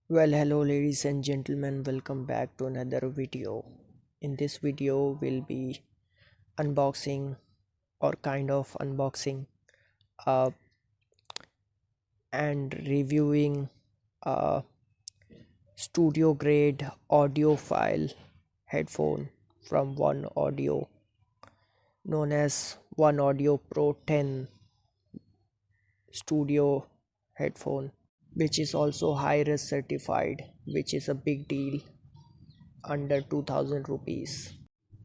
Well, hello ladies and gentlemen, welcome back to another video. In this video, we'll be unboxing or kind of unboxing uh, and reviewing a studio grade audiophile headphone from OneOdio, known as OneOdio Pro-10 studio headphone, which is also high-res certified, which is a big deal, under 2000 rupees.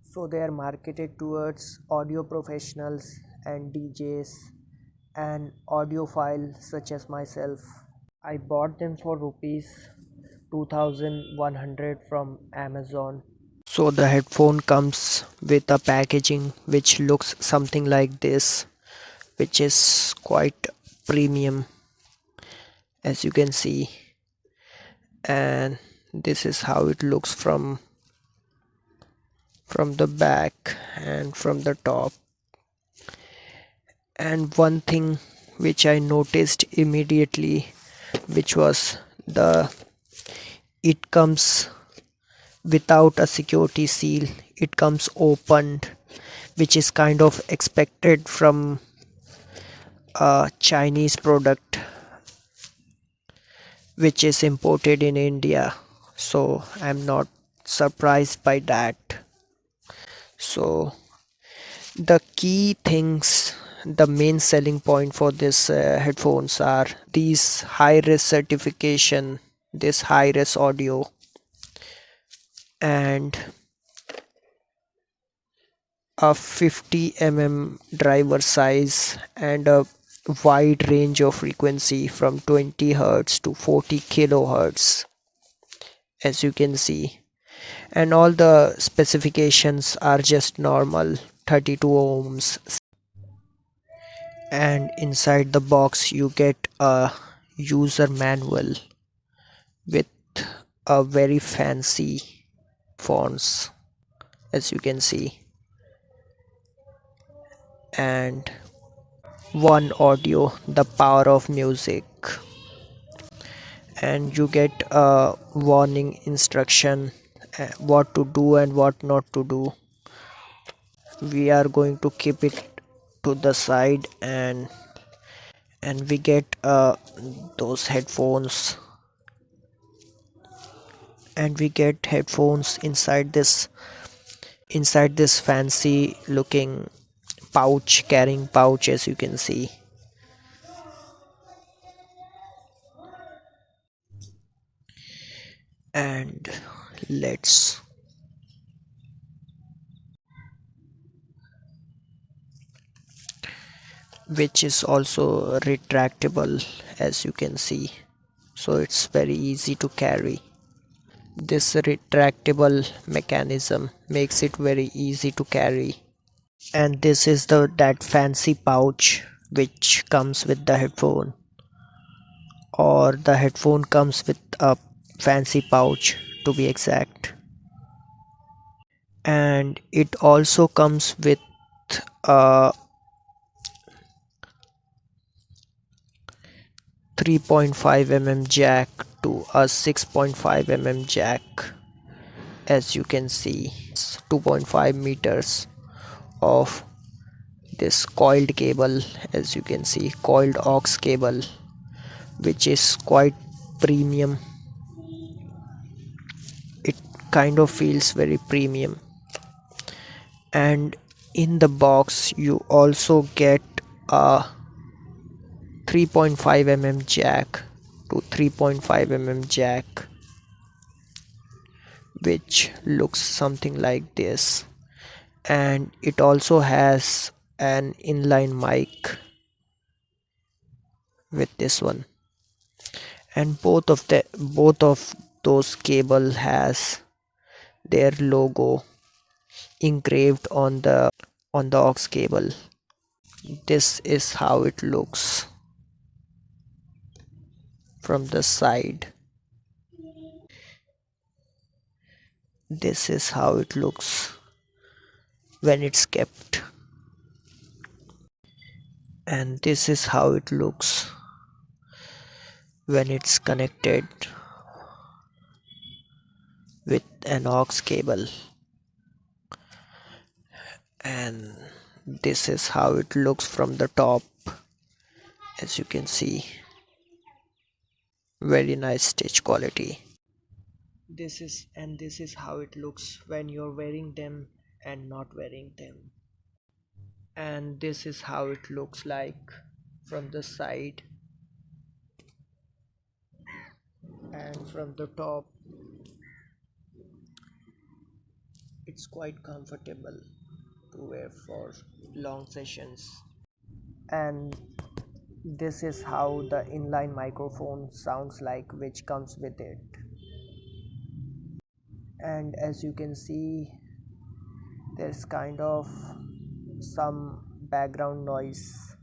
So they are marketed towards audio professionals and DJs and audiophiles such as myself. I bought them for rupees 2100 from Amazon. So the headphone comes with a packaging which looks something like this, which is quite premium, as you can see, and this is how it looks from the back and from the top. And one thing which I noticed immediately, which was the it comes without a security seal. It comes opened, which is kind of expected from a Chinese product which is imported in India, so I'm not surprised by that. So the key things, the main selling point for this headphones are these high-res certification, this high-res audio, and a 50 mm driver size and a wide range of frequency from 20 Hz to 40 kilohertz, as you can see. And all the specifications are just normal 32 ohms. And inside the box you get a user manual with a very fancy fonts, as you can see, and OneOdio, the power of music, and you get a warning instruction, what to do and what not to do. We are going to keep it to the side, and we get those headphones, and we get headphones inside this fancy looking pouch, carrying pouch, as you can see. And let's which is also retractable, as you can see, so it's very easy to carry. This retractable mechanism makes it very easy to carry. And this is that fancy pouch which comes with the headphone, or the headphone comes with a fancy pouch to be exact. And it also comes with a 3.5 mm jack to a 6.5 mm jack, as you can see. It's 2.5 meters of this coiled cable, as you can see, coiled aux cable, which is quite premium. It kind of feels very premium. And in the box you also get a 3.5 mm jack to 3.5 mm jack, which looks something like this. And it also has an inline mic with this one, and both of those cable has their logo engraved on the aux cable. This is how it looks from the side. This is how it looks when it's kept, and this is how it looks when it's connected. with an aux cable, and this is how it looks from the top. As you can see, very nice stitch quality. This is how it looks when you're wearing them and not wearing them. And this is how it looks like from the side and from the top. It's quite comfortable to wear for long sessions. And this is how the inline microphone sounds like, which comes with it. And as you can see, there's kind of some background noise.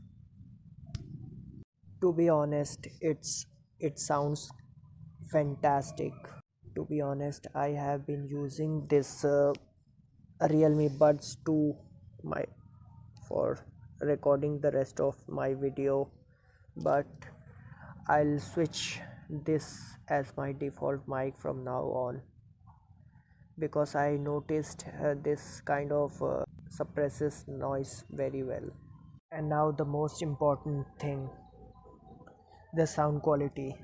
To be honest, it sounds fantastic. To be honest, I have been using this Realme Buds 2 my for recording the rest of my video, but I'll switch this as my default mic from now on, because I noticed this kind of suppresses noise very well. And now the most important thing, the sound quality.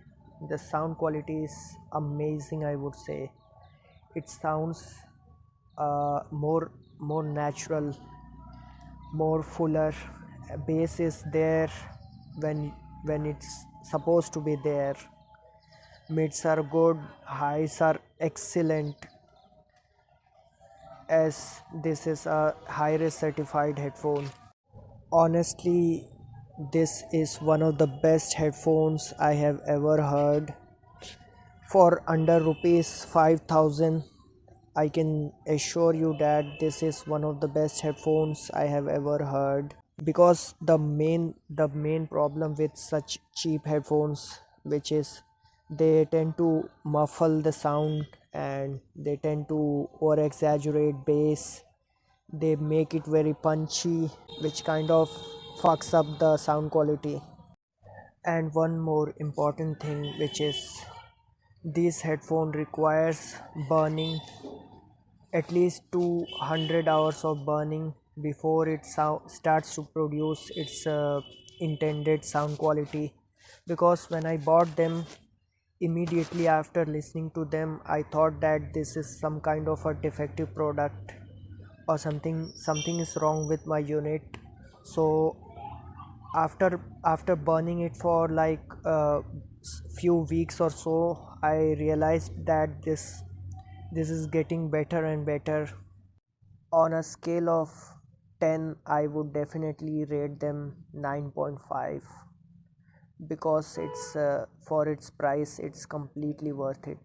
The sound quality is amazing, I would say. It sounds more natural, more fuller. Bass is there when it's supposed to be there. Mids are good, highs are excellent, as this is a high-res certified headphone. Honestly, this is one of the best headphones I have ever heard. For under rupees 5000, I can assure you that this is one of the best headphones I have ever heard. Because the main problem with such cheap headphones, which is they tend to muffle the sound and they tend to over exaggerate bass. They make it very punchy, which kind of fucks up the sound quality. And one more important thing, which is this headphone requires burning, at least 200 hours of burning before it starts to produce its intended sound quality. Because when I bought them, immediately after listening to them, I thought that this is some kind of a defective product, or something is wrong with my unit. So after burning it for like few weeks or so, I realized that this is getting better and better. On a scale of 10, I would definitely rate them 9.5, because it's for its price, it's completely worth it.